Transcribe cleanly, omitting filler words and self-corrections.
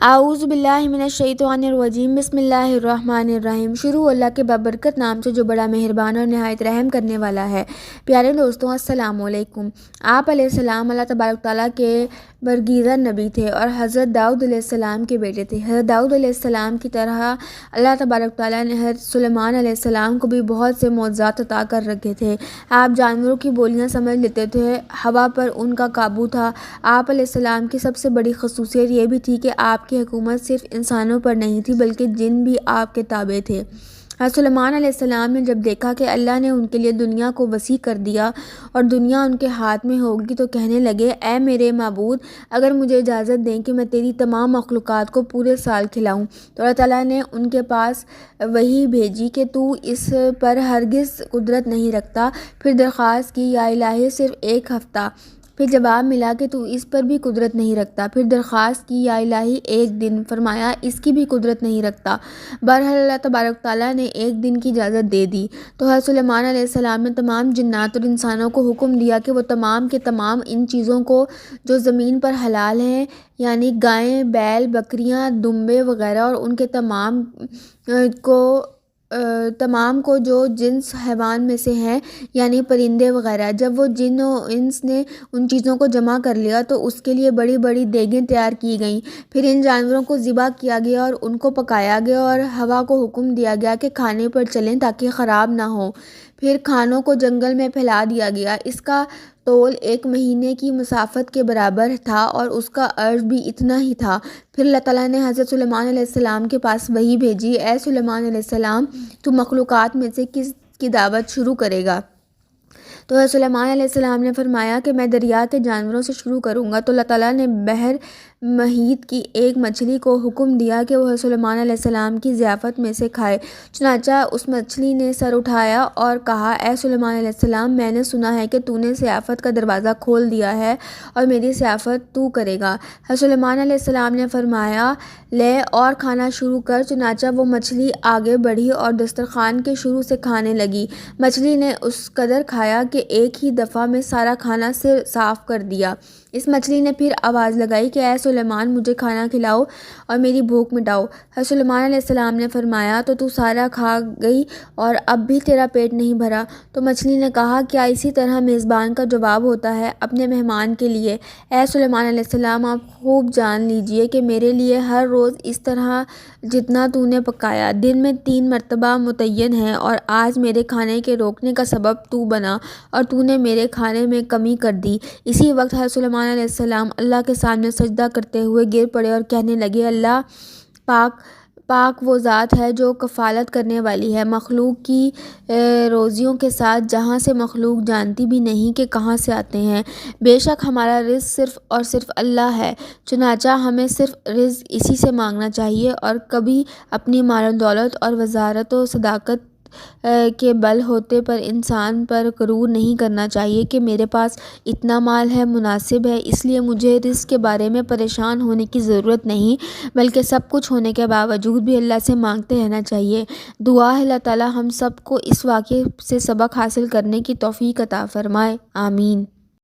اعوذ باللہ من الشیطان الرجیم بسم اللہ الرحمن الرحیم۔ شروع اللہ کے بابرکت نام سے جو بڑا مہربان اور نہایت رحم کرنے والا ہے۔ پیارے دوستوں، السلام علیکم۔ آپ علیہ السلام اللہ تبارک تعالیٰ کے برگزیدہ نبی تھے اور حضرت داؤد علیہ السلام کے بیٹے تھے۔ حضرت داؤد علیہ السلام کی طرح اللہ تبارک تعالیٰ نے حضرت سلیمان علیہ السلام کو بھی بہت سے معجزات عطا کر رکھے تھے۔ آپ جانوروں کی بولیاں سمجھ لیتے تھے، ہوا پر ان کا قابو تھا۔ آپ علیہ السلام کی سب سے بڑی خصوصیت یہ بھی تھی کہ آپ کی حکومت صرف انسانوں پر نہیں تھی بلکہ جن بھی آپ کے تابع تھے۔ حضرت سلیمان علیہ السلام نے جب دیکھا کہ اللہ نے ان کے لیے دنیا کو وسیع کر دیا اور دنیا ان کے ہاتھ میں ہوگی تو کہنے لگے، اے میرے معبود، اگر مجھے اجازت دیں کہ میں تیری تمام مخلوقات کو پورے سال کھلاؤں۔ تو اللہ تعالیٰ نے ان کے پاس وحی بھیجی کہ تو اس پر ہرگز قدرت نہیں رکھتا۔ پھر درخواست کی، یا الہی صرف ایک ہفتہ۔ پھر جواب ملا کہ تو اس پر بھی قدرت نہیں رکھتا۔ پھر درخواست کی، یا الہی ایک دن۔ فرمایا اس کی بھی قدرت نہیں رکھتا۔ بہرحال اللہ تبارک تعالیٰ نے ایک دن کی اجازت دے دی تو حضرت سلیمان علیہ السلام نے تمام جنات اور انسانوں کو حکم دیا کہ وہ تمام کے تمام ان چیزوں کو جو زمین پر حلال ہیں، یعنی گائیں، بیل، بکریاں، دمبے وغیرہ، اور ان کے تمام کو جو جنس حیوان میں سے ہیں، یعنی پرندے وغیرہ۔ جب وہ جن و انس نے ان چیزوں کو جمع کر لیا تو اس کے لیے بڑی بڑی دیگیں تیار کی گئیں۔ پھر ان جانوروں کو ذبح کیا گیا اور ان کو پکایا گیا اور ہوا کو حکم دیا گیا کہ کھانے پر چلیں تاکہ خراب نہ ہو۔ پھر کھانوں کو جنگل میں پھیلا دیا گیا۔ اس کا طول 1 مہینے کی مسافت کے برابر تھا اور اس کا عرض بھی اتنا ہی تھا۔ پھر اللہ تعالیٰ نے حضرت سلیمان علیہ السلام کے پاس وحی بھیجی، اے سلیمان علیہ السلام، تو مخلوقات میں سے کس کی دعوت شروع کرے گا؟ تو حضرت سلیمان علیہ السلام نے فرمایا کہ میں دریا کے جانوروں سے شروع کروں گا۔ تو اللہ تعالیٰ نے بحر محیط کی ایک مچھلی کو حکم دیا کہ وہ حضرت سلیمان علیہ السلام کی ضیافت میں سے کھائے۔ چنانچہ اس مچھلی نے سر اٹھایا اور کہا، اے سلیمان علیہ السلام، میں نے سنا ہے کہ تو نے ضیافت کا دروازہ کھول دیا ہے اور میری ضیافت تو کرے گا۔ حضرت سلیمان علیہ السلام نے فرمایا، لے اور کھانا شروع کر۔ چنانچہ وہ مچھلی آگے بڑھی اور دسترخوان کے شروع سے کھانے لگی۔ مچھلی نے اس قدر کھایا کہ ایک ہی دفعہ میں سارا کھانا صاف کر دیا۔ اس مچھلی نے پھر آواز لگائی کہ اے سلیمان، مجھے کھانا کھلاؤ اور میری بھوک مٹاؤ۔ حضرت سلیمان علیہ السلام نے فرمایا، تو سارا کھا گئی اور اب بھی تیرا پیٹ نہیں بھرا؟ تو مچھلی نے کہا، کیا اسی طرح میزبان کا جواب ہوتا ہے اپنے مہمان کے لیے؟ اے سلیمان علیہ السلام، آپ خوب جان لیجئے کہ میرے لیے ہر روز اس طرح جتنا تو نے پکایا دن میں 3 مرتبہ متعین ہے، اور آج میرے کھانے کے روکنے کا سبب تو بنا اور تو نے میرے کھانے میں کمی کر دی۔ اسی وقت حضرت سلیمان علیہ السلام اللہ کے سامنے سجدہ کرتے ہوئے گر پڑے اور کہنے لگے، اللہ پاک وہ ذات ہے جو کفالت کرنے والی ہے مخلوق کی روزیوں کے ساتھ، جہاں سے مخلوق جانتی بھی نہیں کہ کہاں سے آتے ہیں۔ بے شک ہمارا رزق صرف اور صرف اللہ ہے، چنانچہ ہمیں صرف رزق اسی سے مانگنا چاہیے اور کبھی اپنی مال و دولت اور وزارت و صداقت کے بل ہوتے پر انسان پر غرور نہیں کرنا چاہیے کہ میرے پاس اتنا مال ہے، مناسب ہے، اس لیے مجھے رزق کے بارے میں پریشان ہونے کی ضرورت نہیں، بلکہ سب کچھ ہونے کے باوجود بھی اللہ سے مانگتے رہنا چاہیے۔ دعا ہے اللہ تعالیٰ ہم سب کو اس واقعے سے سبق حاصل کرنے کی توفیق عطا فرمائے، آمین۔